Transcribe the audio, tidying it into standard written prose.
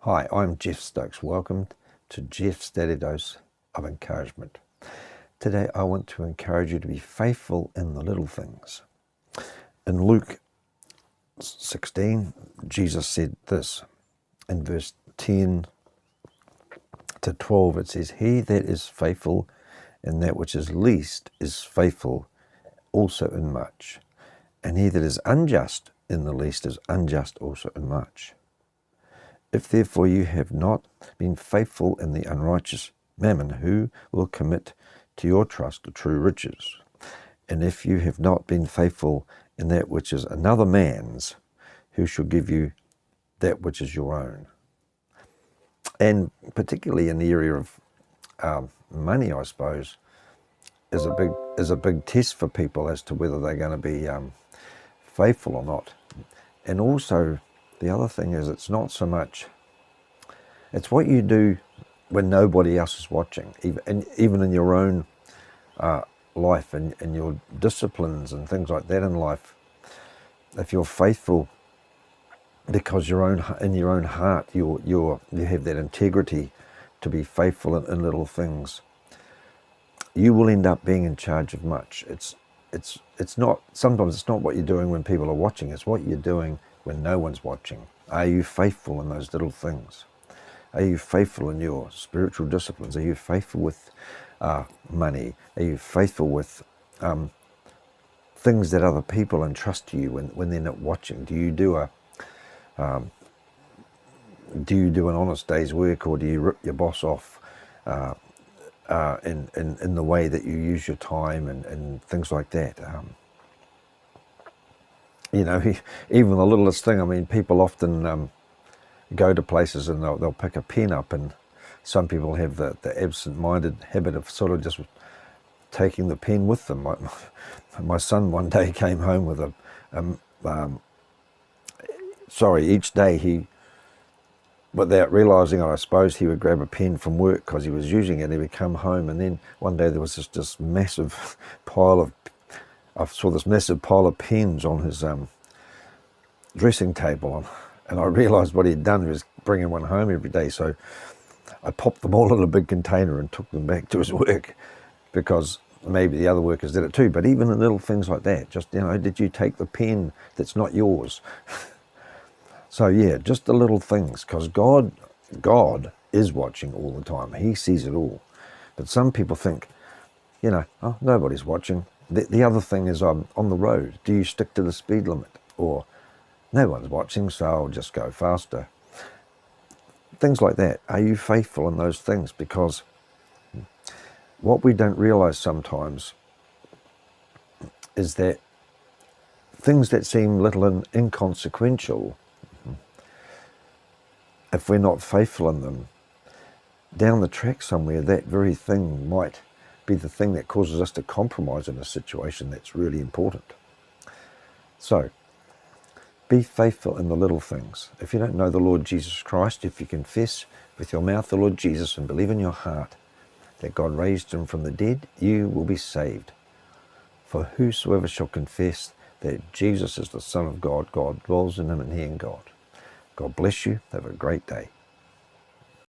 Hi, I'm Jeff Stokes. Welcome to Jeff's Daily Dose of Encouragement. Today I want to encourage you to be faithful in the little things. In Luke 16, Jesus said this. In verse 10 to 12, it says, "He that is faithful in that which is least is faithful also in much. And he that is unjust in the least is unjust also in much. If therefore you have not been faithful in the unrighteous mammon, who will commit to your trust the true riches? And if you have not been faithful in that which is another man's, who shall give you that which is your own?" And particularly in the area of money, I suppose, is a big test for people as to whether they're going to be faithful or not. And also, the other thing is, it's not so much, it's what you do when nobody else is watching, even in your own life and your disciplines and things like that in life. If you're faithful because in your own heart you have that integrity to be faithful in little things, you will end up being in charge of much. It's not, sometimes it's not what you're doing when people are watching, it's what you're doing when no one's watching. Are you faithful in those little things? Are you faithful in your spiritual disciplines? Are you faithful with money? Are you faithful with things that other people entrust to you when they're not watching? Do you do an honest day's work, or do you rip your boss off in the way that you use your time and things like that? You know, even the littlest thing. I mean, people often go to places and they'll pick a pen up, and some people have the absent-minded habit of sort of just taking the pen with them. My son one day came home with each day without realising it, I suppose, he would grab a pen from work because he was using it, and he would come home, and then one day there was this massive I saw this massive pile of pens on his dressing table, and I realised what he'd done. He was bringing one home every day, so I popped them all in a big container and took them back to his work, because maybe the other workers did it too. But even in little things like that, just, did you take the pen that's not yours? So yeah, just the little things, because God is watching all the time. He sees it all. But some people think, oh, nobody's watching. The other thing is, on the road, do you stick to the speed limit? Or no one's watching, so I'll just go faster. Things like that. Are you faithful in those things? Because what we don't realize sometimes is that things that seem little and inconsequential, if we're not faithful in them, down the track somewhere, that very thing might be the thing that causes us to compromise in a situation that's really important. So, be faithful in the little things. If you don't know the Lord Jesus Christ, if you confess with your mouth the Lord Jesus and believe in your heart that God raised him from the dead, you will be saved. For whosoever shall confess that Jesus is the Son of God, God dwells in him and he in God. God bless you. Have a great day.